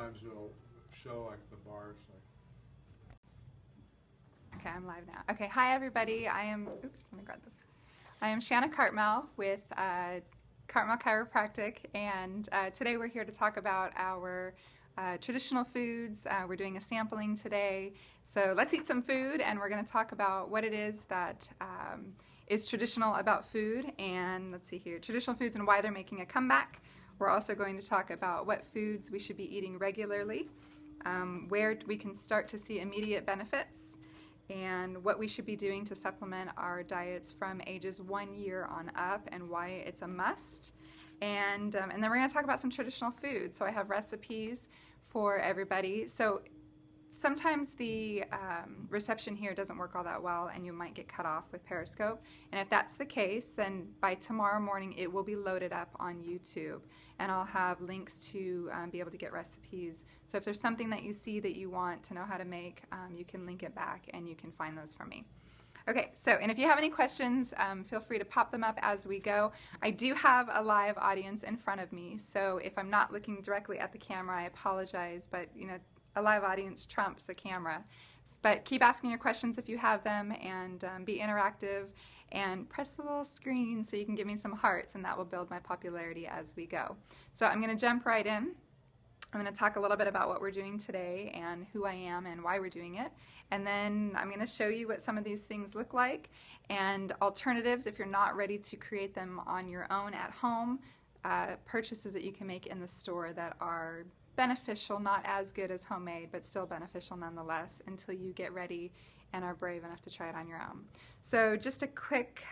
sometimes it'll show like the bars. Okay, I'm live now. Okay, hi everybody. Oops, let me grab this. I am Shanna Cartmel with Cartmel Chiropractic, and today we're here to talk about our traditional foods. We're doing a sampling today, so let's eat some food, and we're going to talk about what it is that is traditional about food. And let's see here, traditional foods and why they're making a comeback. We're also going to talk about what foods we should be eating regularly, where we can start to see immediate benefits, and what we should be doing to supplement our diets from ages 1 year on up, and why it's a must. And then we're going to talk about some traditional foods. So I have recipes for everybody. So sometimes the reception here doesn't work all that well, and you might get cut off with Periscope. And if that's the case, then by tomorrow morning it will be loaded up on YouTube, and I'll have links to be able to get recipes. So if there's something that you see that you want to know how to make, you can link it back and you can find those from me. Okay, so, and if you have any questions, feel free to pop them up as we go. I do have a live audience in front of me, so if I'm not looking directly at the camera, I apologize, but you know, a live audience trumps a camera. But keep asking your questions if you have them, and be interactive, and press the little screen so you can give me some hearts, and that will build my popularity as we go. So I'm going to jump right in. I'm going to talk a little bit about what we're doing today and who I am and why we're doing it. And then I'm going to show you what some of these things look like, and alternatives if you're not ready to create them on your own at home, purchases that you can make in the store that are beneficial, not as good as homemade, but still beneficial nonetheless, until you get ready and are brave enough to try it on your own. So just a quick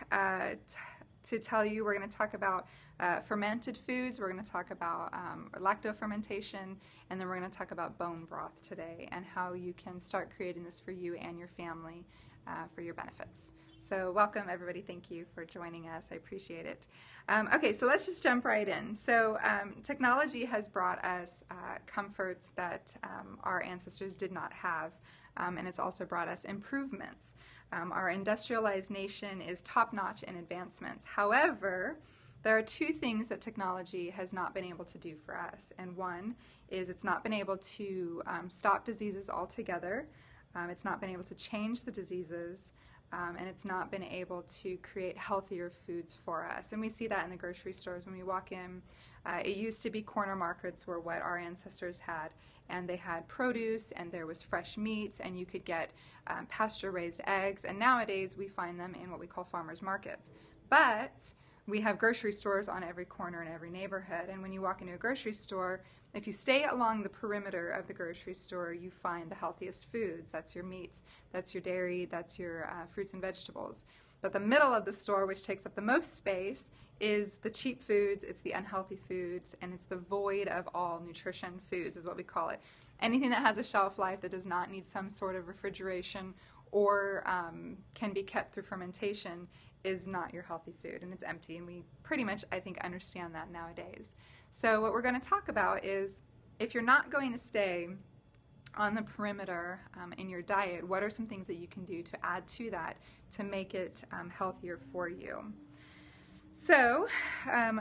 to tell you, we're going to talk about fermented foods, we're going to talk about lactofermentation, and then we're going to talk about bone broth today, and how you can start creating this for you and your family for your benefits. So welcome everybody, thank you for joining us, I appreciate it. Okay, so let's just jump right in. So technology has brought us comforts that our ancestors did not have, and it's also brought us improvements. Our industrialized nation is top-notch in advancements. However, there are two things that technology has not been able to do for us, and one is it's not been able to stop diseases altogether, it's not been able to change the diseases, and it's not been able to create healthier foods for us. And we see that in the grocery stores when we walk in. It used to be corner markets were what our ancestors had, and they had produce, and there was fresh meats, and you could get pasture-raised eggs, and nowadays we find them in what we call farmers markets. But we have grocery stores on every corner in every neighborhood, and when you walk into a grocery store, if you stay along the perimeter of the grocery store, you find the healthiest foods. That's your meats, that's your dairy, that's your fruits and vegetables. But the middle of the store, which takes up the most space, is the cheap foods, it's the unhealthy foods, and it's the void of all nutrition foods is what we call it. Anything that has a shelf life that does not need some sort of refrigeration or can be kept through fermentation is not your healthy food, and it's empty, and we pretty much, I think, understand that nowadays. So what we're going to talk about is, if you're not going to stay on the perimeter in your diet, what are some things that you can do to add to that to make it healthier for you? So,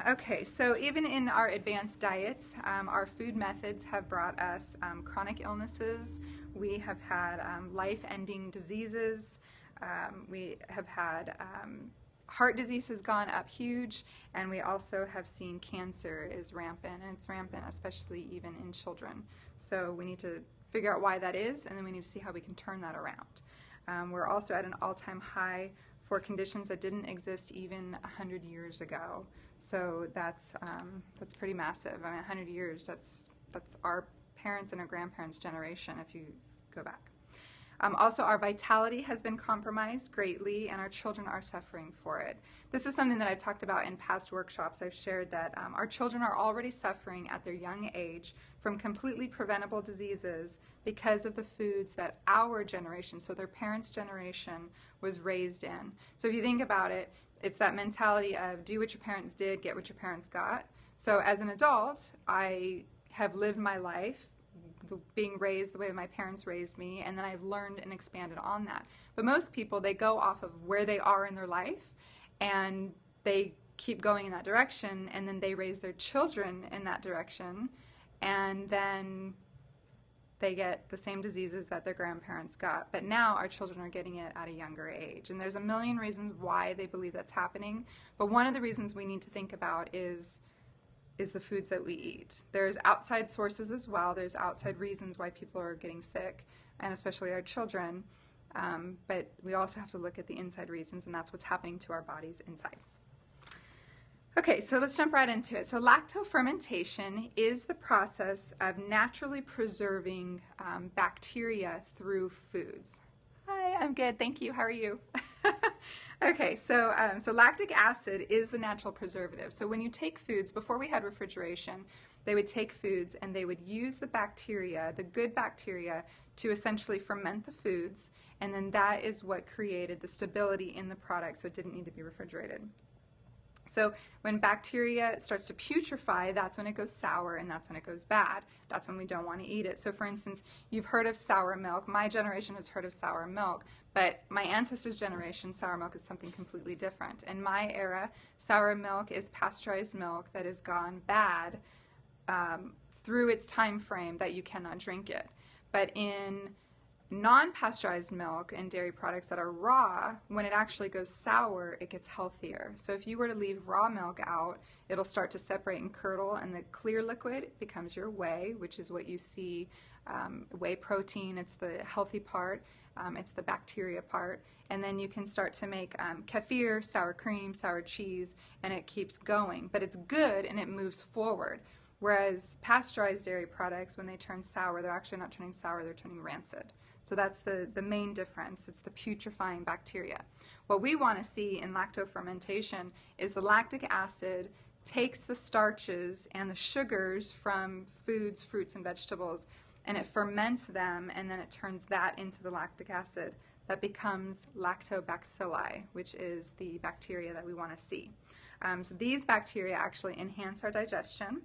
okay, so even in our advanced diets, our food methods have brought us chronic illnesses. We have had life-ending diseases. We have had heart disease has gone up huge, and we also have seen cancer is rampant, and it's rampant especially even in children. So we need to figure out why that is, and then we need to see how we can turn that around. We're also at an all-time high for conditions that didn't exist even 100 years ago. So that's pretty massive. I mean, 100 years, that's our parents' and our grandparents' generation if you go back. Also, our vitality has been compromised greatly, and our children are suffering for it. This is something that I've talked about in past workshops. I've shared that our children are already suffering at their young age from completely preventable diseases because of the foods that our generation, so their parents' generation, was raised in. So if you think about it, it's that mentality of do what your parents did, get what your parents got. So as an adult, I have lived my life being raised the way my parents raised me, and then I've learned and expanded on that. But most people, they go off of where they are in their life, and they keep going in that direction, and then they raise their children in that direction, and then they get the same diseases that their grandparents got. But now our children are getting it at a younger age. And there's a million reasons why they believe that's happening. But one of the reasons we need to think about is the foods that we eat. There's outside sources as well. There's outside reasons why people are getting sick, and especially our children. But we also have to look at the inside reasons, and that's what's happening to our bodies inside. Okay, so let's jump right into it. So lactofermentation is the process of naturally preserving bacteria through foods. Hi, I'm good, thank you. How are you? Okay, so lactic acid is the natural preservative. So when you take foods, before we had refrigeration, they would take foods and they would use the bacteria, the good bacteria, to essentially ferment the foods, and then that is what created the stability in the product, so it didn't need to be refrigerated. So when bacteria starts to putrefy, that's when it goes sour and that's when it goes bad. That's when we don't want to eat it. So for instance, you've heard of sour milk. My generation has heard of sour milk, but my ancestors' generation, sour milk is something completely different. In my era, sour milk is pasteurized milk that has gone bad through its time frame that you cannot drink it. But in non-pasteurized milk and dairy products that are raw, when it actually goes sour, it gets healthier. So if you were to leave raw milk out, it'll start to separate and curdle, and the clear liquid becomes your whey, which is what you see, whey protein. It's the healthy part. It's the bacteria part. And then you can start to make kefir, sour cream, sour cheese, and it keeps going. But it's good and it moves forward. Whereas pasteurized dairy products, when they turn sour, they're actually not turning sour, they're turning rancid. So that's the main difference. It's the putrefying bacteria. What we want to see in lactofermentation is the lactic acid takes the starches and the sugars from foods, fruits, and vegetables, and it ferments them, and then it turns that into the lactic acid that becomes lactobacilli, which is the bacteria that we want to see. So these bacteria actually enhance our digestion.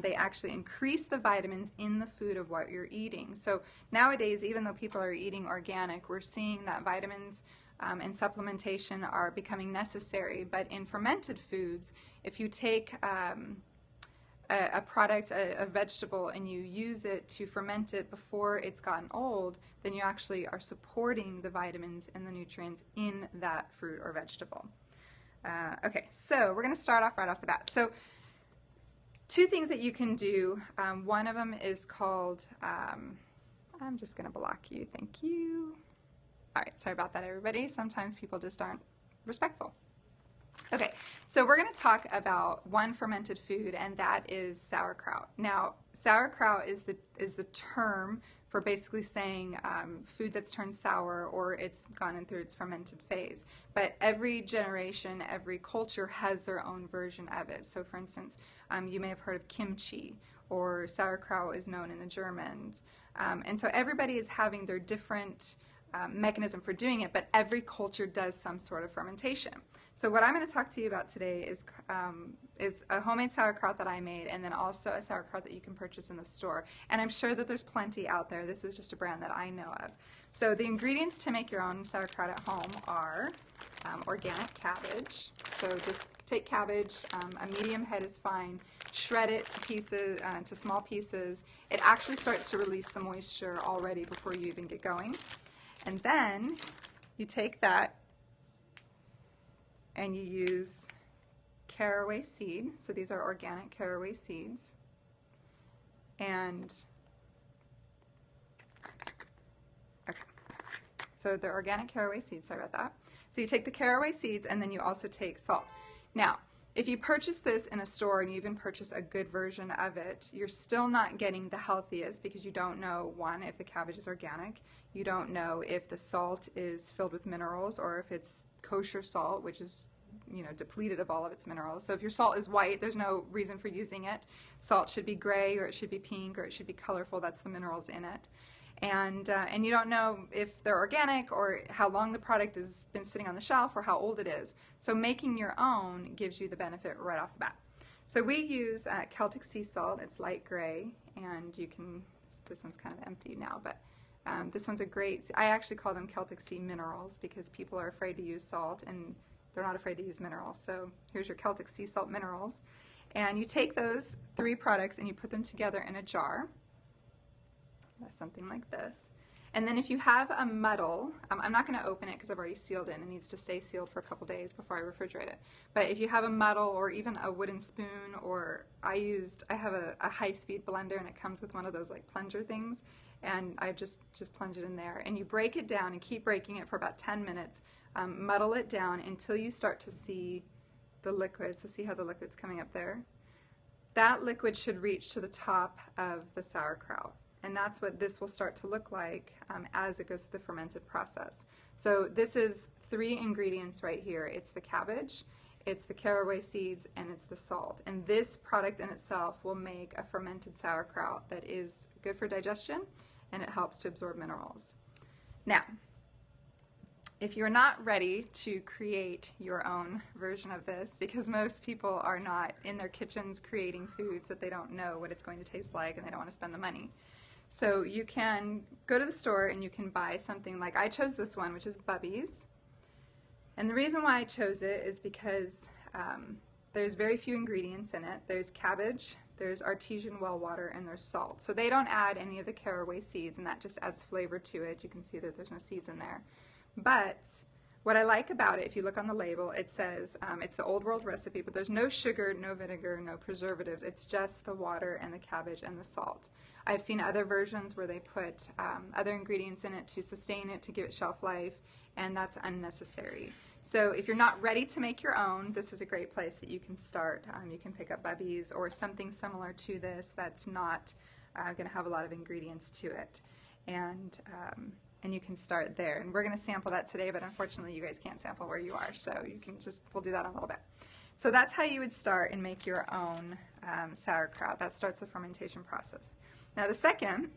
They actually increase the vitamins in the food of what you're eating. So nowadays, even though people are eating organic, we're seeing that vitamins and supplementation are becoming necessary. But in fermented foods, if you take a product, a vegetable, and you use it to ferment it before it's gotten old, then you actually are supporting the vitamins and the nutrients in that fruit or vegetable. Okay, so we're going to start off right off the bat. So two things that you can do. One of them is called, I'm just going to block you, thank you. All right, sorry about that, everybody. Sometimes people just aren't respectful. Okay, so we're going to talk about one fermented food, and that is sauerkraut. Now, sauerkraut is the term for basically saying food that's turned sour or it's gone in through its fermented phase. But every generation, every culture has their own version of it. So for instance, you may have heard of kimchi, or sauerkraut is known in the Germans. And so everybody is having their different mechanism for doing it, but every culture does some sort of fermentation. So what I'm going to talk to you about today is a homemade sauerkraut that I made, and then also a sauerkraut that you can purchase in the store. And I'm sure that there's plenty out there. This is just a brand that I know of. So the ingredients to make your own sauerkraut at home are organic cabbage. So just take cabbage, a medium head is fine, shred it to pieces, to small pieces. It actually starts to release the moisture already before you even get going. And then you take that and you use caraway seed. So these are organic caraway seeds. And, okay, so they're organic caraway seeds, sorry about that. So you take the caraway seeds and then you also take salt. Now, if you purchase this in a store and you even purchase a good version of it, you're still not getting the healthiest because you don't know, one, if the cabbage is organic. You don't know if the salt is filled with minerals or if it's kosher salt, which is, you know, depleted of all of its minerals. So if your salt is white, there's no reason for using it. Salt should be gray, or it should be pink, or it should be colorful. That's the minerals in it. And you don't know if they're organic or how long the product has been sitting on the shelf or how old it is. So making your own gives you the benefit right off the bat. So we use Celtic sea salt. It's light gray, and you can, this one's kind of empty now, but this one's a great, I actually call them Celtic sea minerals because people are afraid to use salt and they're not afraid to use minerals. So here's your Celtic sea salt minerals. And you take those three products and you put them together in a jar. This something like this. And then if you have a muddle, I'm not going to open it because I've already sealed it and it needs to stay sealed for a couple days before I refrigerate it. But if you have a muddle or even a wooden spoon, or I have a high-speed blender and it comes with one of those like plunger things, and I just plunge it in there. And you break it down and keep breaking it for about 10 minutes. Muddle it down until you start to see the liquid. So see how the liquid's coming up there? That liquid should reach to the top of the sauerkraut. And that's what this will start to look like as it goes through the fermented process. So this is 3 ingredients right here. It's the cabbage, it's the caraway seeds, and it's the salt. And this product in itself will make a fermented sauerkraut that is good for digestion, and it helps to absorb minerals. Now, if you're not ready to create your own version of this, because most people are not in their kitchens creating foods that they don't know what it's going to taste like and they don't want to spend the money. So you can go to the store and you can buy something like, I chose this one, which is Bubby's. And the reason why I chose it is because there's very few ingredients in it. There's cabbage, there's artesian well water, and there's salt. So they don't add any of the caraway seeds, and that just adds flavor to it. You can see that there's no seeds in there. But what I like about it, if you look on the label, it says it's the old world recipe, but there's no sugar, no vinegar, no preservatives. It's just the water and the cabbage and the salt. I've seen other versions where they put other ingredients in it to sustain it, to give it shelf life, and that's unnecessary. So if you're not ready to make your own, this is a great place that you can start. You can pick up Bubby's or something similar to this that's not going to have a lot of ingredients to it. And you can start there. And we're going to sample that today, but unfortunately you guys can't sample where you are, so you can we'll do that in a little bit. So that's how you would start and make your own sauerkraut. That starts the fermentation process. Now the second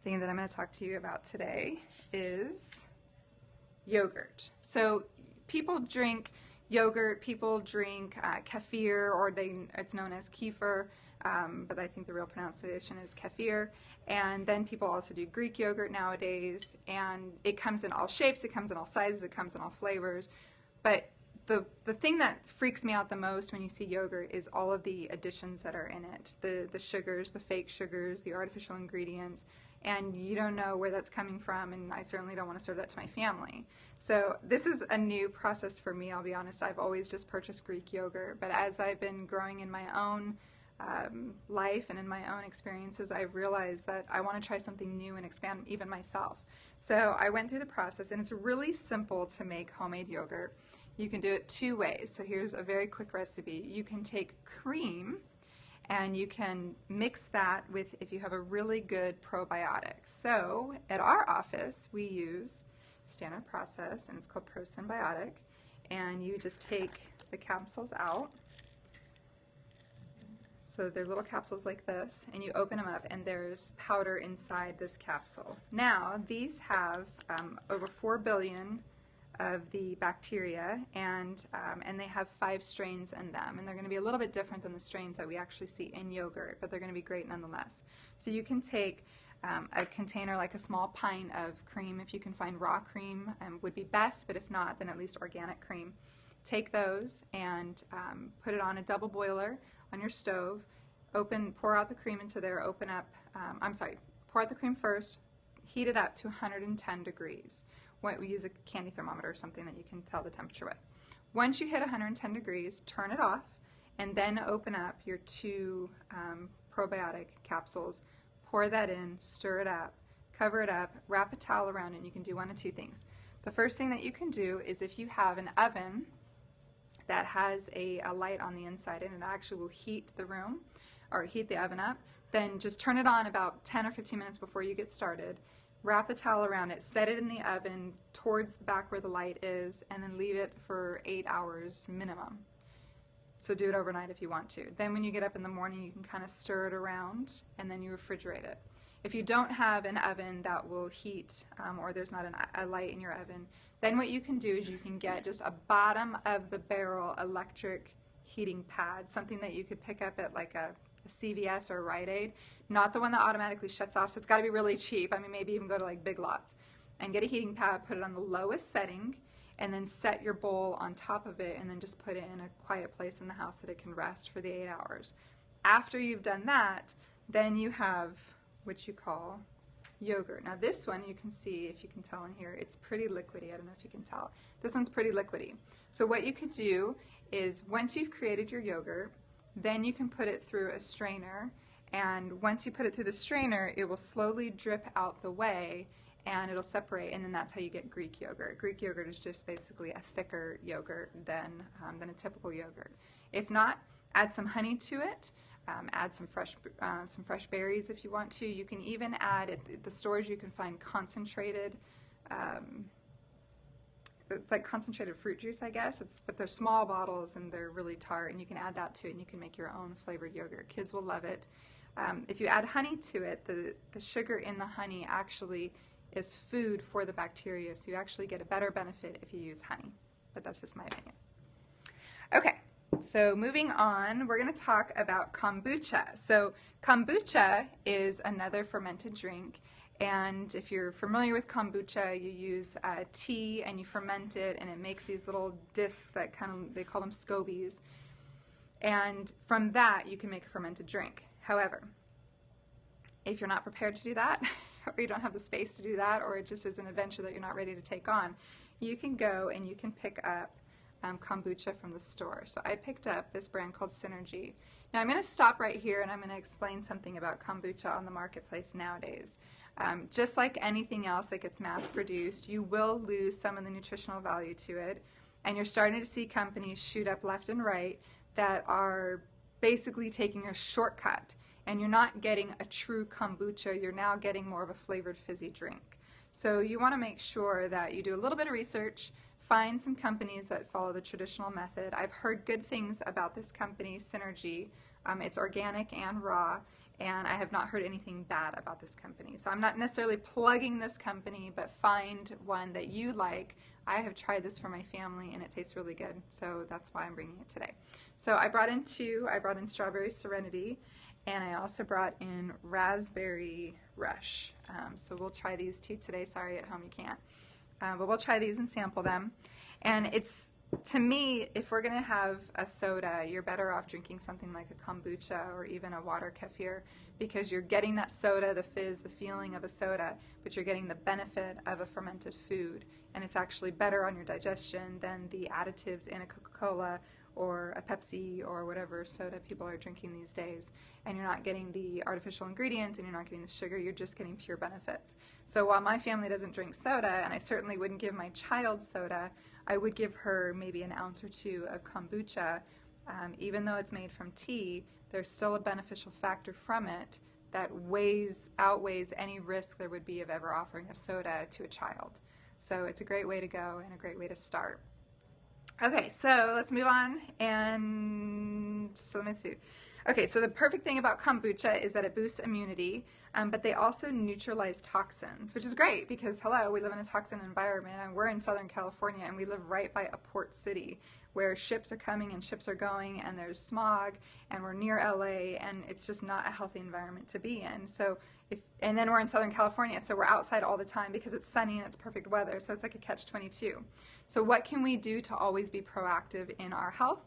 thing that I'm going to talk to you about today is yogurt. So people drink yogurt, people drink kefir, or it's known as kefir, but I think the real pronunciation is kefir. And then people also do Greek yogurt nowadays, and it comes in all shapes, it comes in all sizes, it comes in all flavors. But the thing that freaks me out the most when you see yogurt is all of the additions that are in it, the sugars, the fake sugars, the artificial ingredients, and you don't know where that's coming from, and I certainly don't want to serve that to my family. So this is a new process for me, I'll be honest. I've always just purchased Greek yogurt, but as I've been growing in my own life and in my own experiences, I've realized that I want to try something new and expand even myself. So I went through the process, and it's really simple to make homemade yogurt. You can do it 2 ways. So here's a very quick recipe. You can take cream and you can mix that with, if you have a really good probiotic. So at our office we use standard process, and it's called ProSymbiotic, and you just take the capsules out. So they're little capsules like this, and you open them up and there's powder inside this capsule. Now these have over 4 billion of the bacteria, and they have 5 strains in them, and they're going to be a little bit different than the strains that we actually see in yogurt, but they're going to be great nonetheless. So you can take a container like a small pint of cream. If you can find raw cream, would be best, but if not, then at least organic cream. Take those and put it on a double boiler on your stove. Pour out the cream into there, pour out the cream first, heat it up to 110 degrees. We use a candy thermometer or something that you can tell the temperature with. Once you hit 110 degrees, turn it off, and then open up your 2 probiotic capsules, pour that in, stir it up, cover it up, wrap a towel around it, and you can do one of 2 things. The first thing that you can do is, if you have an oven that has a light on the inside and it actually will heat the room or heat the oven up, then just turn it on about 10 or 15 minutes before you get started. Wrap the towel around it, set it in the oven towards the back where the light is, and then leave it for 8 hours minimum. So do it overnight if you want to. Then when you get up in the morning, you can kind of stir it around, and then you refrigerate it. If you don't have an oven that will heat, or there's not a light in your oven, then what you can do is you can get just a bottom of the barrel electric heating pad, something that you could pick up at like a CVS or a Rite Aid, not the one that automatically shuts off, so it's got to be really cheap. I mean, maybe even go to like Big Lots and get a heating pad, put it on the lowest setting, and then set your bowl on top of it, and then just put it in a quiet place in the house that it can rest for the 8 hours. After you've done that, Then you have what you call yogurt. Now this one, you can see, if you can tell in here, it's pretty liquidy. I don't know if you can tell. This one's pretty liquidy. So what you could do is, once you've created your yogurt, then you can put it through a strainer, and once you put it through the strainer, it will slowly drip out the whey and it'll separate, and then that's how you get Greek yogurt. Greek yogurt is just basically a thicker yogurt than a typical yogurt. If not, add some honey to it. Add some fresh berries if you want to. You can even add, at the stores you can find concentrated, it's like concentrated fruit juice, I guess. But they're small bottles and they're really tart, and you can add that to it and you can make your own flavored yogurt. Kids will love it. If you add honey to it, the sugar in the honey actually is food for the bacteria, so you actually get a better benefit if you use honey. But that's just my opinion. Okay. So moving on, we're going to talk about kombucha. So kombucha is another fermented drink, and if you're familiar with kombucha, you use tea and you ferment it, and it makes these little discs that they call them scobies, and from that you can make a fermented drink. However, if you're not prepared to do that, or you don't have the space to do that, or it just is an adventure that you're not ready to take on, you can go and you can pick up kombucha from the store. So I picked up this brand called Synergy. Now I'm going to stop right here and I'm going to explain something about kombucha on the marketplace nowadays. Just like anything else that gets mass produced, you will lose some of the nutritional value to it, and you're starting to see companies shoot up left and right that are basically taking a shortcut, and you're not getting a true kombucha, you're now getting more of a flavored fizzy drink. So you want to make sure that you do a little bit of research, find some companies that follow the traditional method. I've heard good things about this company, Synergy. It's organic and raw, and I have not heard anything bad about this company. So I'm not necessarily plugging this company, but find one that you like. I have tried this for my family and it tastes really good, so that's why I'm bringing it today. So I brought in two. I brought in Strawberry Serenity, and I also brought in Raspberry Rush. So we'll try these two today. Sorry, at home you can't. But we'll try these and sample them. And it's, to me, if we're going to have a soda, you're better off drinking something like a kombucha or even a water kefir, because you're getting that soda, the fizz, the feeling of a soda, but you're getting the benefit of a fermented food. And it's actually better on your digestion than the additives in a Coca-Cola or a Pepsi or whatever soda people are drinking these days. And you're not getting the artificial ingredients and you're not getting the sugar, you're just getting pure benefits. So while my family doesn't drink soda, and I certainly wouldn't give my child soda, I would give her maybe an ounce or two of kombucha. Even though it's made from tea, there's still a beneficial factor from it that outweighs any risk there would be of ever offering a soda to a child. So it's a great way to go and a great way to start. Okay, so let's move on, and so let me see. Okay, so the perfect thing about kombucha is that it boosts immunity, but they also neutralize toxins, which is great because, hello, we live in a toxin environment, and we're in Southern California, and we live right by a port city where ships are coming and ships are going, and there's smog, and we're near LA, and it's just not a healthy environment to be in. So and then we're in Southern California, so we're outside all the time because it's sunny and it's perfect weather, so it's like a catch-22. So what can we do to always be proactive in our health?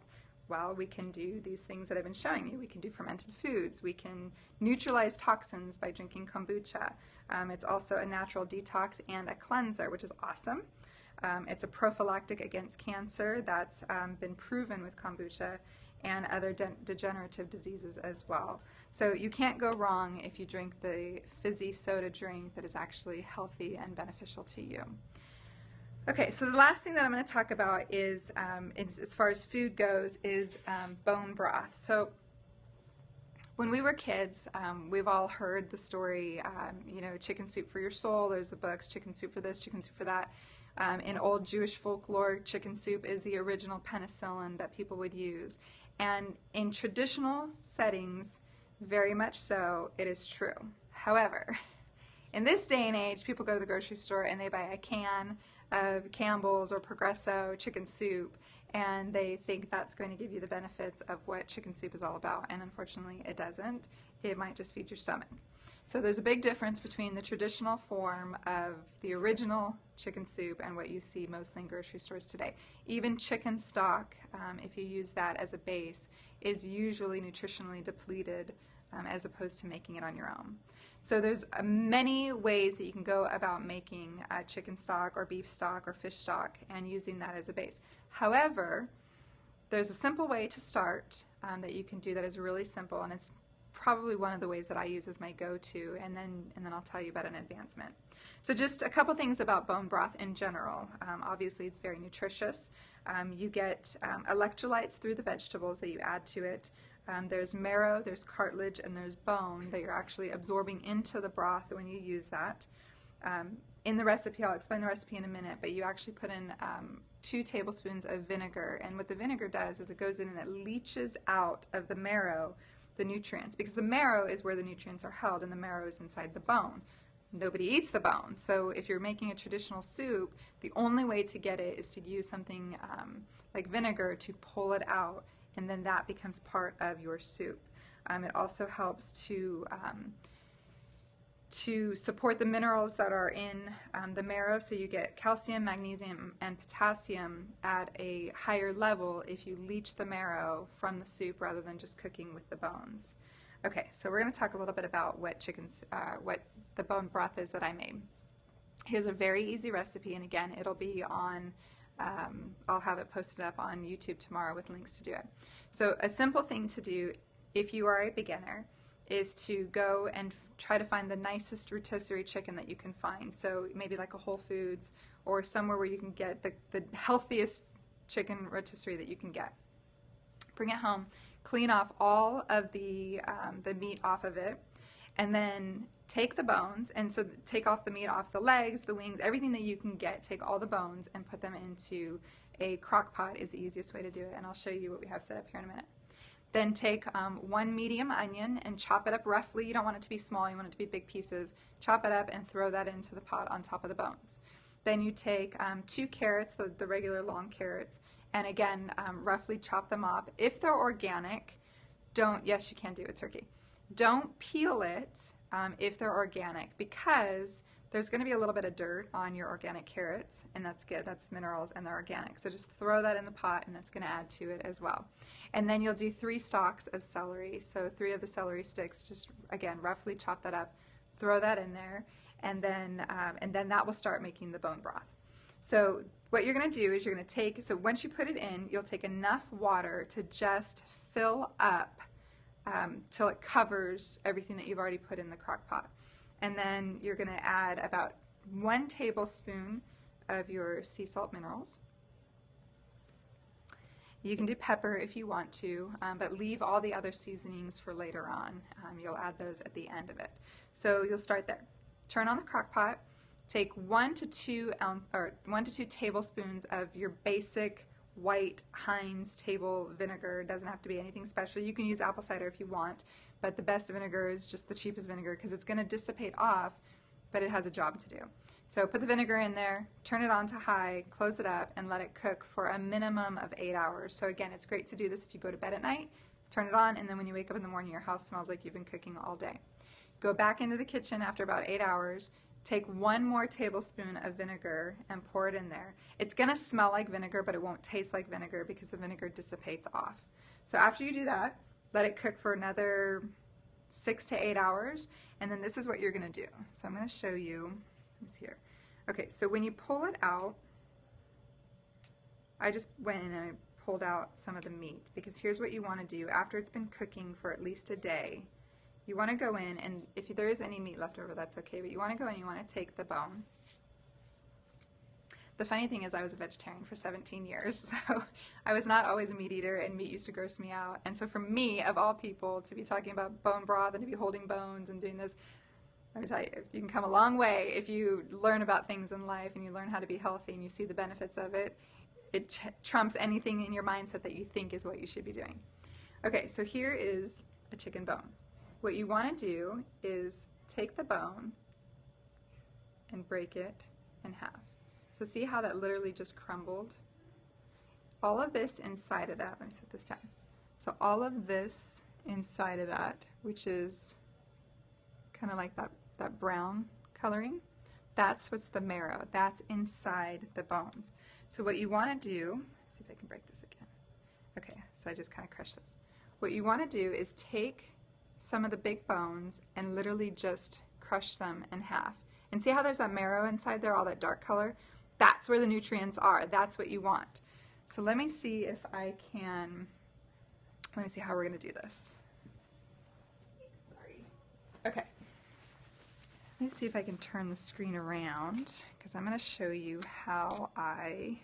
Well, we can do these things that I've been showing you. We can do fermented foods. We can neutralize toxins by drinking kombucha. It's also a natural detox and a cleanser, which is awesome. It's a prophylactic against cancer that's been proven with kombucha, and other degenerative diseases as well. So you can't go wrong if you drink the fizzy soda drink that is actually healthy and beneficial to you. Okay, so the last thing that I'm going to talk about is, as far as food goes, is bone broth. So when we were kids, we've all heard the story, you know, chicken soup for your soul. There's the books, chicken soup for this, chicken soup for that. In old Jewish folklore, chicken soup is the original penicillin that people would use. And in traditional settings, very much so, it is true. However, in this day and age, people go to the grocery store and they buy a can of Campbell's or Progresso chicken soup, and they think that's going to give you the benefits of what chicken soup is all about. And unfortunately, it doesn't. It might just feed your stomach. So there's a big difference between the traditional form of the original chicken soup and what you see mostly in grocery stores today. Even chicken stock, if you use that as a base, is usually nutritionally depleted as opposed to making it on your own. So there's many ways that you can go about making chicken stock or beef stock or fish stock and using that as a base. However, there's a simple way to start that you can do that is really simple, and it's probably one of the ways that I use as my go-to, and then I'll tell you about an advancement. So just a couple things about bone broth in general. Obviously it's very nutritious. You get electrolytes through the vegetables that you add to it. There's marrow, there's cartilage, and there's bone that you're actually absorbing into the broth when you use that. In the recipe, I'll explain the recipe in a minute, but you actually put in 2 tablespoons of vinegar, and what the vinegar does is it goes in and it leaches out of the marrow the nutrients, because the marrow is where the nutrients are held, and the marrow is inside the bone. Nobody eats the bone, so if you're making a traditional soup, the only way to get it is to use something like vinegar to pull it out, and then that becomes part of your soup. It also helps to support the minerals that are in the marrow, so you get calcium, magnesium, and potassium at a higher level if you leach the marrow from the soup rather than just cooking with the bones. Okay, so we're going to talk a little bit about what the bone broth is that I made. Here's a very easy recipe, and again, it'll be on, I'll have it posted up on YouTube tomorrow with links to do it. So a simple thing to do if you are a beginner is to go and try to find the nicest rotisserie chicken that you can find. So maybe like a Whole Foods or somewhere where you can get the healthiest chicken rotisserie that you can get. Bring it home, clean off all of the meat off of it, and then take the bones, and so take off the meat off the legs, the wings, everything that you can get, take all the bones and put them into a crock pot is the easiest way to do it, and I'll show you what we have set up here in a minute. Then take 1 medium onion and chop it up roughly. You don't want it to be small, you want it to be big pieces. Chop it up and throw that into the pot on top of the bones. Then you take 2 carrots, the regular long carrots, and again, roughly chop them up. If they're organic, yes, you can do it turkey. Don't peel it if they're organic, because there's going to be a little bit of dirt on your organic carrots, and that's good. That's minerals, and they're organic. So just throw that in the pot, and that's going to add to it as well. And then you'll do 3 stalks of celery. So 3 of the celery sticks, just again, roughly chop that up, throw that in there, and then that will start making the bone broth. So what you're going to do is you're going to take, so once you put it in, you'll take enough water to just fill up till it covers everything that you've already put in the crock pot. And then you're going to add about 1 tablespoon of your sea salt minerals. You can do pepper if you want to, but leave all the other seasonings for later on. You'll add those at the end of it. So you'll start there. Turn on the crock pot. Take 1 to 2 tablespoons of your basic white Heinz table vinegar. It doesn't have to be anything special. You can use apple cider if you want, but the best vinegar is just the cheapest vinegar because it's going to dissipate off, but it has a job to do. So put the vinegar in there, turn it on to high, close it up, and let it cook for a minimum of 8 hours. So again, it's great to do this if you go to bed at night, turn it on, and then when you wake up in the morning, your house smells like you've been cooking all day. Go back into the kitchen after about 8 hours, take 1 more tablespoon of vinegar and pour it in there. It's going to smell like vinegar, but it won't taste like vinegar because the vinegar dissipates off. So after you do that, let it cook for another 6 to 8 hours, and then this is what you're going to do. So I'm going to show you this here. Okay, so when you pull it out, I just went in and I pulled out some of the meat, because here's what you want to do after it's been cooking for at least a day. You want to go in, and if there is any meat left over, that's okay, but you want to go in, you want to take the bone. The funny thing is I was a vegetarian for 17 years, so I was not always a meat eater, and meat used to gross me out. And so for me, of all people, to be talking about bone broth and to be holding bones and doing this, let me tell you, you can come a long way if you learn about things in life and you learn how to be healthy and you see the benefits of it. It trumps anything in your mindset that you think is what you should be doing. Okay, so here is a chicken bone. What you want to do is take the bone and break it in half. So see how that literally just crumbled? All of this inside of that, let me set this down. So all of this inside of that, which is kind of like that brown coloring, that's what's the marrow. That's inside the bones. So what you want to do, let's see if I can break this again. Okay, so I just kind of crushed this. What you want to do is take some of the big bones and literally just crush them in half. And see how there's that marrow inside there, all that dark color? That's where the nutrients are. That's what you want. So let me see if I can, let me see how we're going to do this. Sorry. Okay. Let me see if I can turn the screen around, because I'm going to show you how I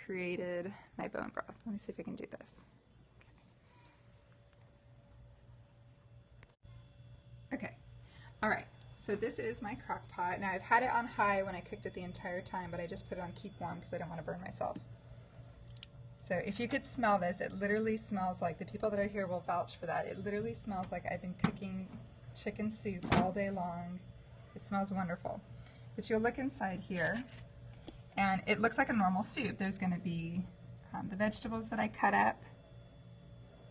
created my bone broth. Let me see if I can do this. Okay. All right. So this is my crock pot. Now I've had it on high when I cooked it the entire time, but I just put it on keep warm because I don't want to burn myself. So if you could smell this, it literally smells like, the people that are here will vouch for that, it literally smells like I've been cooking chicken soup all day long. It smells wonderful. But you'll look inside here, and it looks like a normal soup. There's going to be the vegetables that I cut up.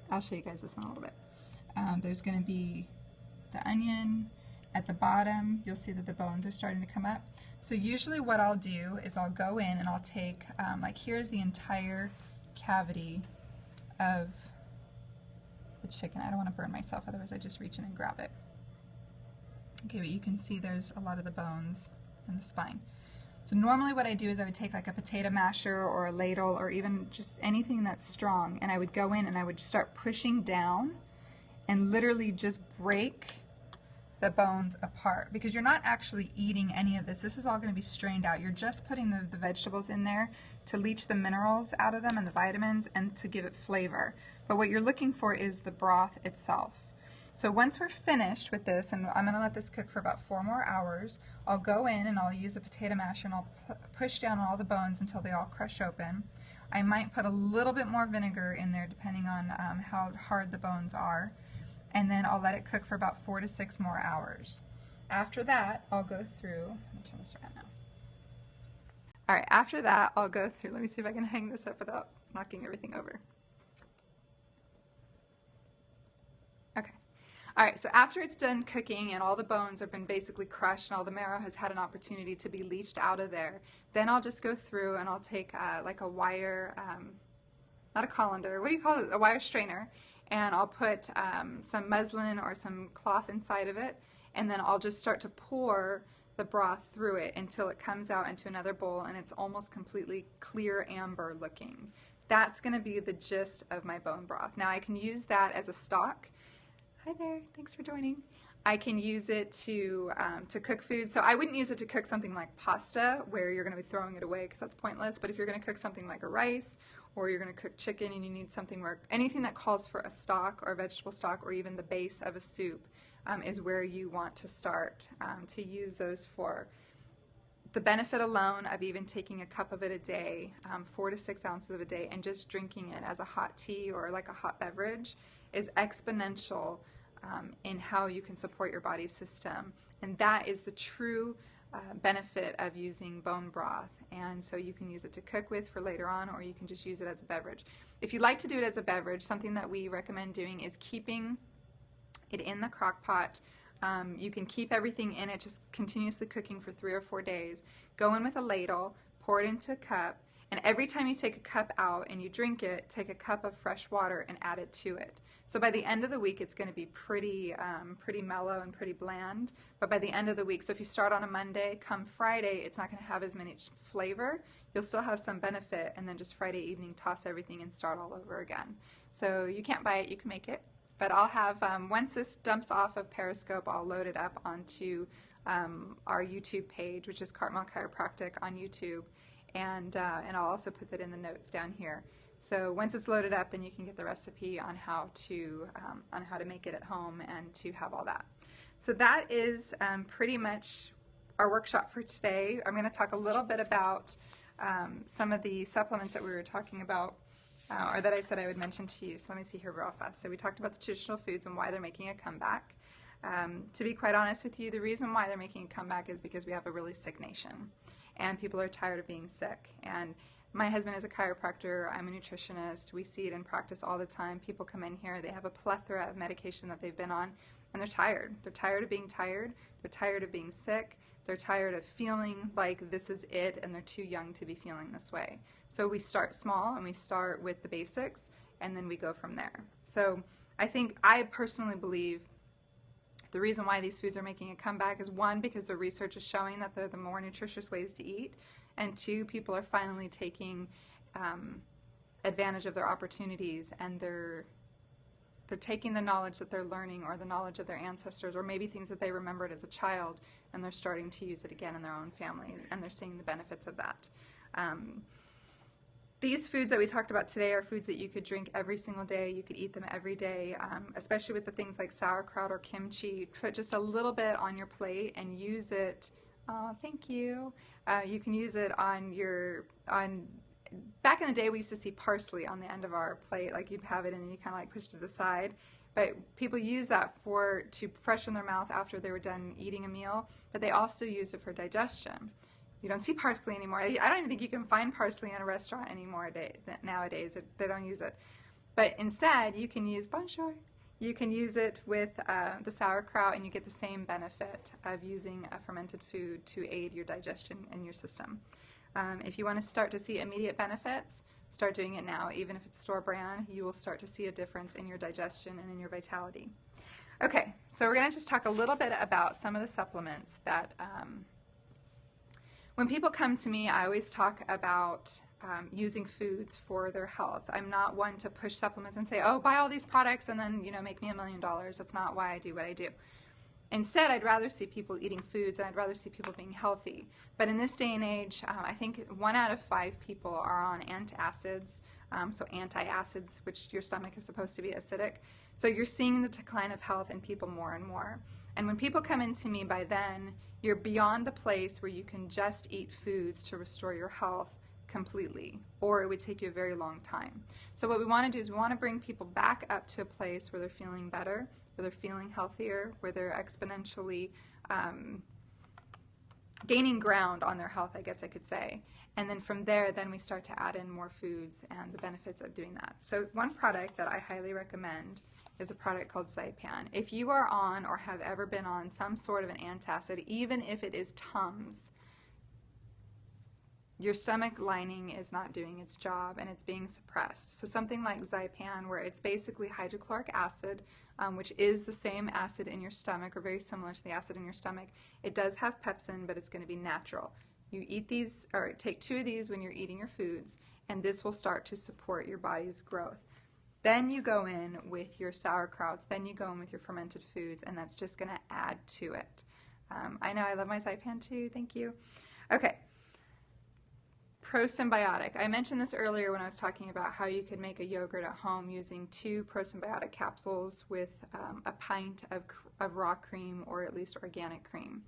I'll show you guys this in a little bit. There's going to be the onion. At the bottom, you'll see that the bones are starting to come up. So usually what I'll do is I'll go in and I'll take, like here's the entire cavity of the chicken. I don't want to burn myself, otherwise I just reach in and grab it. Okay, but you can see there's a lot of the bones and the spine. So normally what I do is I would take like a potato masher or a ladle or even just anything that's strong, and I would go in and I would start pushing down and literally just break the bones apart, because you're not actually eating any of this. This is all going to be strained out. You're just putting the vegetables in there to leach the minerals out of them and the vitamins and to give it flavor. But what you're looking for is the broth itself. So once we're finished with this, and I'm going to let this cook for about 4 more hours, I'll go in and I'll use a potato masher and I'll push down all the bones until they all crush open. I might put a little bit more vinegar in there depending on how hard the bones are. And then I'll let it cook for about 4 to 6 more hours. After that, I'll go through, let me turn this around now. All right, after that, I'll go through, let me see if I can hang this up without knocking everything over. Okay. All right, so after it's done cooking and all the bones have been basically crushed and all the marrow has had an opportunity to be leached out of there, then I'll just go through and I'll take like a wire, not a colander, what do you call it, a wire strainer, and I'll put some muslin or some cloth inside of it, and then I'll just start to pour the broth through it until it comes out into another bowl and it's almost completely clear amber looking. That's going to be the gist of my bone broth. Now I can use that as a stock. Hi there, thanks for joining. I can use it to cook food. So I wouldn't use it to cook something like pasta where you're going to be throwing it away because that's pointless. But if you're going to cook something like a rice, or you're going to cook chicken and you need something where anything that calls for a stock or a vegetable stock or even the base of a soup is where you want to start to use those for. The benefit alone of even taking a cup of it a day, 4 to 6 ounces of a day, and just drinking it as a hot tea or like a hot beverage is exponential in how you can support your body's system. And that is the true benefit of using bone broth. And so you can use it to cook with for later on, or you can just use it as a beverage. If you'd like to do it as a beverage, something that we recommend doing is keeping it in the crock pot. You can keep everything in it, just continuously cooking for 3 or 4 days. Go in with a ladle, pour it into a cup, and every time you take a cup out and you drink it, take a cup of fresh water and add it to it. So by the end of the week, it's going to be pretty mellow and pretty bland. But by the end of the week, so if you start on a Monday, come Friday, it's not going to have as much flavor. You'll still have some benefit, and then just Friday evening, toss everything and start all over again. So you can't buy it, you can make it. But I'll have, once this dumps off of Periscope, I'll load it up onto our YouTube page, which is Cartmel Chiropractic on YouTube. And I'll also put that in the notes down here. So once it's loaded up, then you can get the recipe on how to make it at home and to have all that. So that is pretty much our workshop for today. I'm going to talk a little bit about some of the supplements that we were talking about, or that I said I would mention to you. So let me see here real fast. So we talked about the traditional foods and why they're making a comeback. To be quite honest with you, the reason why they're making a comeback is because we have a really sick nation. And people are tired of being sick. And my husband is a chiropractor, I'm a nutritionist, we see it in practice all the time. People come in here, they have a plethora of medication that they've been on, and they're tired. They're tired of being tired, they're tired of being sick, they're tired of feeling like this is it, and they're too young to be feeling this way. So we start small, and we start with the basics, and then we go from there. So I personally believe the reason why these foods are making a comeback is, one, because the research is showing that they're the more nutritious ways to eat, and two, people are finally taking advantage of their opportunities, and they're taking the knowledge that they're learning, or the knowledge of their ancestors, or maybe things that they remembered as a child, and they're starting to use it again in their own families, and they're seeing the benefits of that. These foods that we talked about today are foods that you could drink every single day. You could eat them every day, especially with the things like sauerkraut or kimchi. Put just a little bit on your plate and use it. Oh, thank you. You can use it on back in the day, we used to see parsley on the end of our plate. Like, you'd have it and you kind of like push it to the side. But people use that to freshen their mouth after they were done eating a meal. But they also use it for digestion. You don't see parsley anymore. I don't even think you can find parsley in a restaurant anymore nowadays. They don't use it. But instead, you can use bonjour. You can use it with the sauerkraut, and you get the same benefit of using a fermented food to aid your digestion in your system. If you want to start to see immediate benefits, start doing it now. Even if it's store brand, you will start to see a difference in your digestion and in your vitality. Okay, so we're going to just talk a little bit about some of the supplements that when people come to me, I always talk about using foods for their health. I'm not one to push supplements and say, oh, buy all these products and then, make me $1 million. That's not why I do what I do. Instead, I'd rather see people eating foods, and I'd rather see people being healthy. But in this day and age, I think 1 out of 5 people are on antacids, so antacids, which your stomach is supposed to be acidic. So you're seeing the decline of health in people more and more. And when people come into me, by then, you're beyond a place where you can just eat foods to restore your health completely, or it would take you a very long time. So what we want to do is we want to bring people back up to a place where they're feeling better, where they're feeling healthier, where they're exponentially gaining ground on their health, I guess I could say. And then from there, then we start to add in more foods and the benefits of doing that. So one product that I highly recommend is a product called Zypan. If you are on or have ever been on some sort of an antacid, even if it is Tums, your stomach lining is not doing its job and it's being suppressed. So something like Zypan, where it's basically hydrochloric acid, which is the same acid in your stomach, or very similar to the acid in your stomach. It does have pepsin, but it's going to be natural. You eat these, or take 2 of these when you're eating your foods, and this will start to support your body's growth. Then you go in with your sauerkrauts, then you go in with your fermented foods, and that's just going to add to it. I know, I love my Zypan too, thank you. Okay. Prosymbiotic. I mentioned this earlier when I was talking about how you could make a yogurt at home using 2 prosymbiotic capsules with a pint of raw cream, or at least organic cream.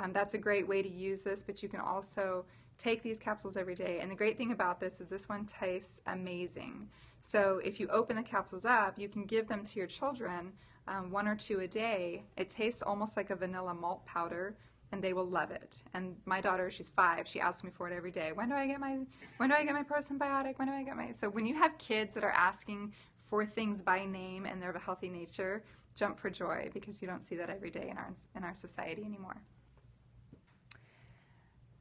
That's a great way to use this, but you can also take these capsules every day. And the great thing about this is this one tastes amazing. So if you open the capsules up, you can give them to your children 1 or 2 a day. It tastes almost like a vanilla malt powder, and they will love it. And my daughter, she's 5, she asks me for it every day. When do I get my prosymbiotic? When do I get my... So when you have kids that are asking for things by name and they're of a healthy nature, jump for joy, because you don't see that every day in our society anymore.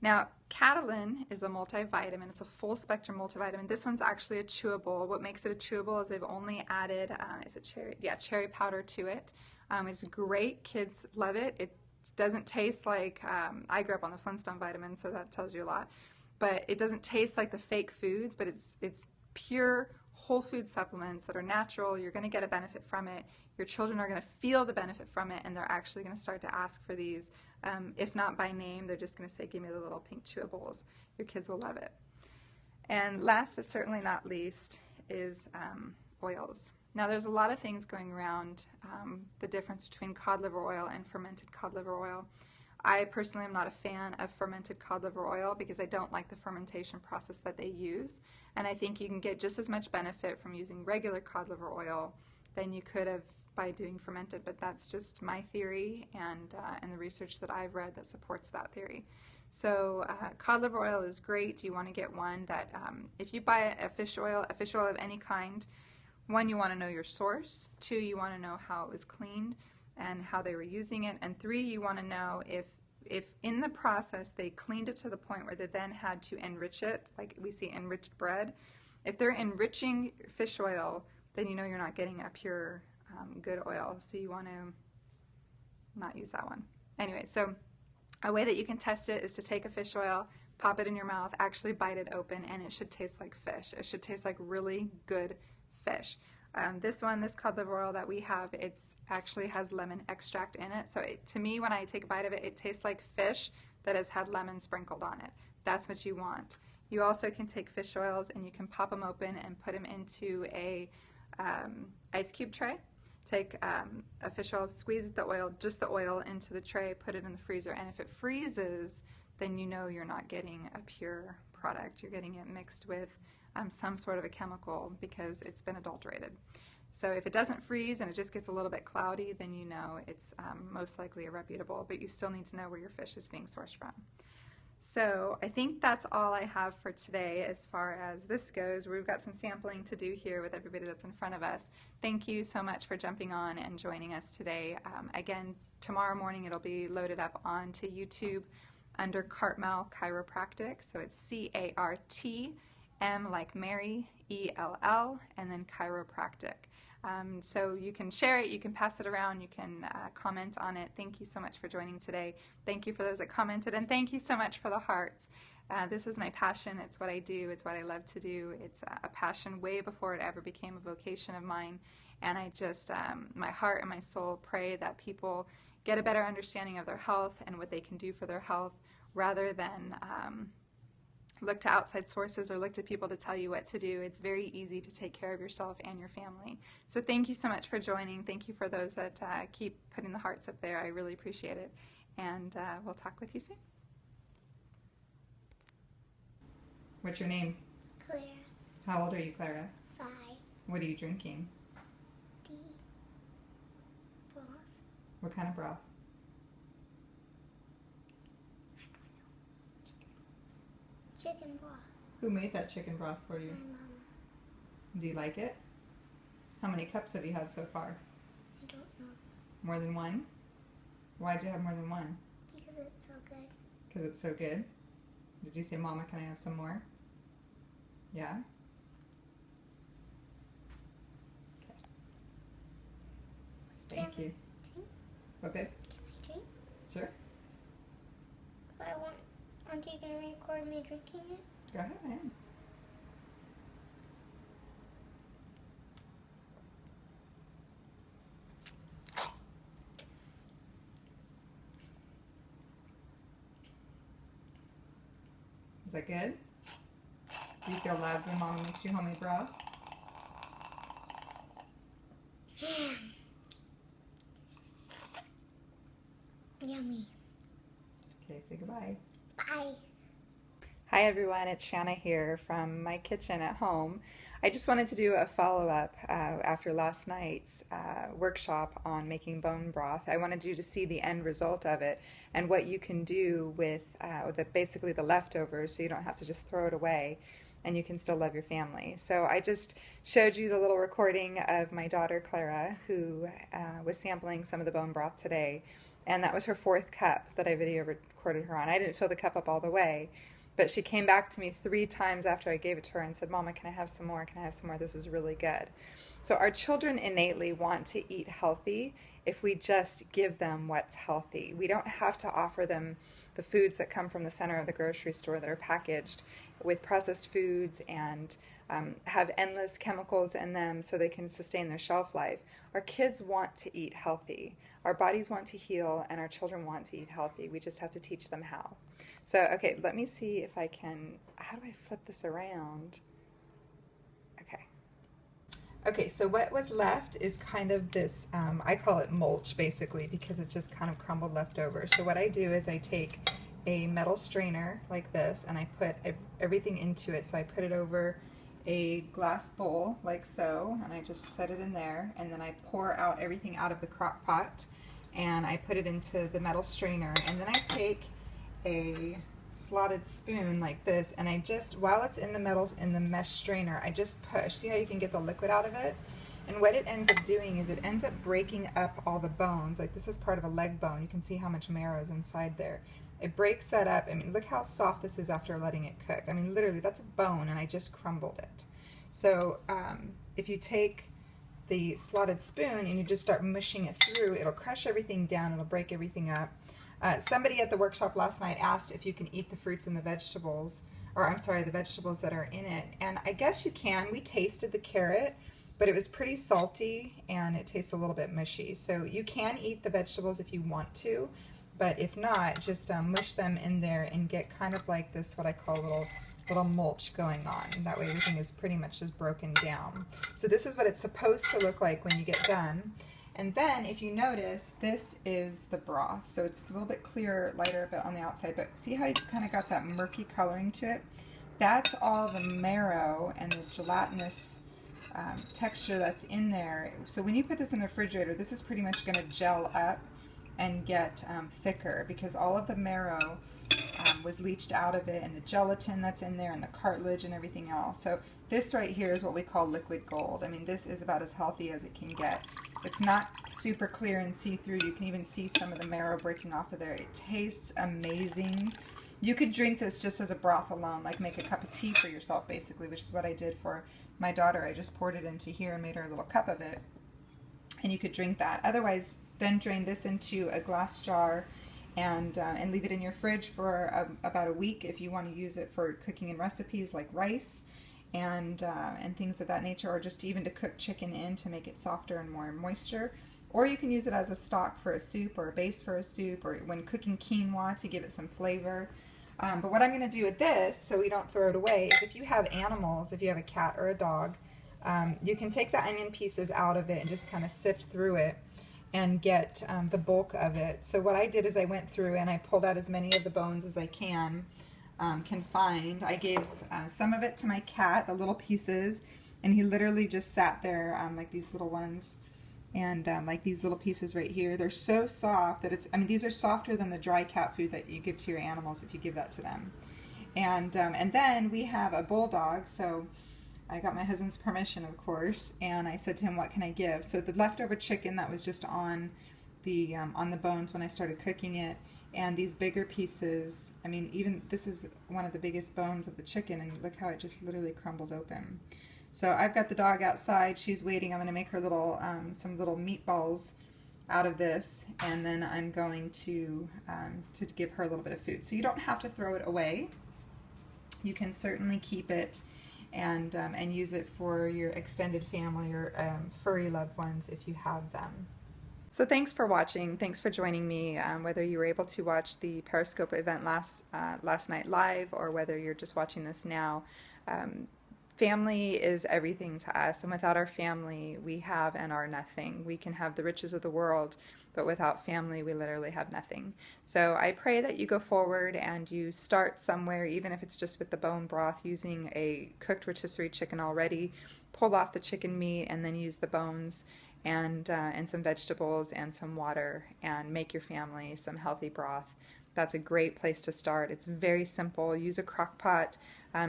Now, Catalin is a multivitamin. It's a full-spectrum multivitamin. This one's actually a chewable. What makes it a chewable is they've only added, is it cherry? Yeah, cherry powder to it. It's great. Kids love it. It doesn't taste like, I grew up on the Flintstone vitamins, so that tells you a lot. But it doesn't taste like the fake foods, but it's pure whole food supplements that are natural. You're going to get a benefit from it. Your children are going to feel the benefit from it, and they're actually going to start to ask for these. If not by name, they're just going to say, give me the little pink chewables. Your kids will love it. And last but certainly not least is oils. Now, there's a lot of things going around the difference between cod liver oil and fermented cod liver oil. I personally am not a fan of fermented cod liver oil because I don't like the fermentation process that they use. And I think you can get just as much benefit from using regular cod liver oil than you could have by doing fermented, but that's just my theory and the research that I've read that supports that theory. So cod liver oil is great. You want to get one that, if you buy a fish oil of any kind, 1, you want to know your source, 2, you want to know how it was cleaned and how they were using it, and 3, you want to know if in the process they cleaned it to the point where they then had to enrich it, like we see enriched bread. If they're enriching fish oil, then you know you're not getting a pure good oil. So you want to not use that one. Anyway, so a way that you can test it is to take a fish oil, pop it in your mouth, actually bite it open, and it should taste like fish. It should taste like really good fish. This cod liver oil that we have, it's actually has lemon extract in it. So to me, when I take a bite of it, it tastes like fish that has had lemon sprinkled on it. That's what you want. You also can take fish oils and you can pop them open and put them into a ice cube tray. Take a fish oil, squeeze the oil, just the oil into the tray, put it in the freezer, and if it freezes, then you know you're not getting a pure product. You're getting it mixed with some sort of a chemical because it's been adulterated. So if it doesn't freeze and it just gets a little bit cloudy, then you know it's most likely irreputable, but you still need to know where your fish is being sourced from. So I think that's all I have for today as far as this goes. We've got some sampling to do here with everybody that's in front of us. Thank you so much for jumping on and joining us today. Again, tomorrow morning it'll be loaded up onto YouTube under Cartmel Chiropractic. So it's C-A-R-T-M like Mary, E-L-L, and then chiropractic. So you can share it, you can pass it around, you can comment on it. Thank you so much for joining today. Thank you for those that commented, and thank you so much for the hearts. This is my passion. It's what I do. It's what I love to do. It's a passion way before it ever became a vocation of mine. And I just, my heart and my soul pray that people get a better understanding of their health and what they can do for their health rather than look to outside sources or look to people to tell you what to do. It's very easy to take care of yourself and your family. So thank you so much for joining. Thank you for those that keep putting the hearts up there. I really appreciate it. And we'll talk with you soon. What's your name? Claire. How old are you, Clara? 5. What are you drinking? D. Broth. What kind of broth? Chicken broth. Who made that chicken broth for you? My mama. Do you like it? How many cups have you had so far? I don't know. More than one? Why'd you have more than one? Because it's so good. Because it's so good? Did you say, Mama, can I have some more? Yeah? Okay. Thank you. Drink? Okay. Can I drink? Sure. Aren't you going to record me drinking it? Go ahead, man. Is that good? Do you feel loved when Mama makes you homemade broth? Yummy. Okay, say goodbye. Bye. Hi everyone, it's Shanna here from my kitchen at home. I just wanted to do a follow-up after last night's workshop on making bone broth. I wanted you to see the end result of it and what you can do with basically the leftovers so you don't have to just throw it away and you can still love your family. So I just showed you the little recording of my daughter Clara who was sampling some of the bone broth today, and that was her 4th cup that I video recorded her on. I didn't fill the cup up all the way, but she came back to me 3 times after I gave it to her and said, Mama, can I have some more? Can I have some more? This is really good. So our children innately want to eat healthy if we just give them what's healthy. We don't have to offer them the foods that come from the center of the grocery store that are packaged with processed foods and have endless chemicals in them so they can sustain their shelf life. Our kids want to eat healthy. Our bodies want to heal, and our children want to eat healthy. We just have to teach them how. So, okay, let me see if I can, how do I flip this around? Okay. Okay, so what was left is kind of this, I call it mulch basically because it's just kind of crumbled left over. So what I do is I take a metal strainer like this and I put everything into it. So I put it over a glass bowl like so, and I just set it in there, and then I pour out everything out of the crock pot and I put it into the metal strainer, and then I take a slotted spoon like this and I just, while it's in the mesh strainer, I just push. See how you can get the liquid out of it? And what it ends up doing is it ends up breaking up all the bones. Like this is part of a leg bone. You can see how much marrow is inside there. It breaks that up. I mean, look how soft this is after letting it cook. I mean, literally, that's a bone, and I just crumbled it. So if you take the slotted spoon and you just start mushing it through, it'll crush everything down, it'll break everything up. Somebody at the workshop last night asked if you can eat the fruits and the vegetables, or I'm sorry, the vegetables that are in it, and I guess you can. We tasted the carrot, but it was pretty salty and it tastes a little bit mushy. So you can eat the vegetables if you want to, but if not, just mush them in there and get kind of like this, what I call little mulch going on. And that way everything is pretty much just broken down. So this is what it's supposed to look like when you get done. And then if you notice, this is the broth. So it's a little bit clearer, lighter a bit on the outside, but see how you just kind of got that murky coloring to it? That's all the marrow and the gelatinous texture that's in there. So when you put this in the refrigerator, this is pretty much going to gel up and get thicker because all of the marrow was leached out of it, and the gelatin that's in there and the cartilage and everything else. So this right here is what we call liquid gold. I mean, this is about as healthy as it can get. It's not super clear and see-through. You can even see some of the marrow breaking off of there. It tastes amazing. You could drink this just as a broth alone, like make a cup of tea for yourself basically, which is what I did for my daughter. I just poured it into here and made her a little cup of it, and you could drink that. Otherwise, then drain this into a glass jar and leave it in your fridge for about a week if you want to use it for cooking in recipes like rice and things of that nature, or just even to cook chicken in to make it softer and more moisture. Or you can use it as a stock for a soup or a base for a soup, or when cooking quinoa to give it some flavor. But what I'm going to do with this, so we don't throw it away, is if you have animals, if you have a cat or a dog, you can take the onion pieces out of it and just kind of sift through it and get the bulk of it. So what I did is I went through and I pulled out as many of the bones as I can find. I gave some of it to my cat, the little pieces, and he literally just sat there like these little ones, and like these little pieces right here. They're so soft that it's, I mean, these are softer than the dry cat food that you give to your animals if you give that to them. And then we have a bulldog, so I got my husband's permission, of course, and I said to him, what can I give? So the leftover chicken that was just on the bones when I started cooking it, and these bigger pieces, I mean, even this is one of the biggest bones of the chicken, and look how it just literally crumbles open. So I've got the dog outside. She's waiting. I'm going to make her little some little meatballs out of this, and then I'm going to give her a little bit of food. So you don't have to throw it away. You can certainly keep it and use it for your extended family or furry loved ones if you have them. So thanks for watching. Thanks for joining me, whether you were able to watch the Periscope event last night live or whether you're just watching this now. Family is everything to us, and without our family, we have and are nothing. We can have the riches of the world, but without family, we literally have nothing. So I pray that you go forward and you start somewhere, even if it's just with the bone broth, using a cooked rotisserie chicken already. Pull off the chicken meat and then use the bones and some vegetables and some water, and make your family some healthy broth. That's a great place to start. It's very simple. Use a crock pot.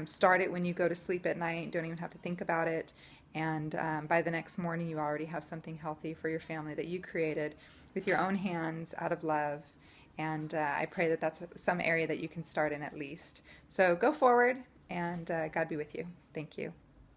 Start it when you go to sleep at night. Don't even have to think about it. And by the next morning, you already have something healthy for your family that you created with your own hands out of love. And I pray that that's some area that you can start in at least. So go forward, and God be with you. Thank you.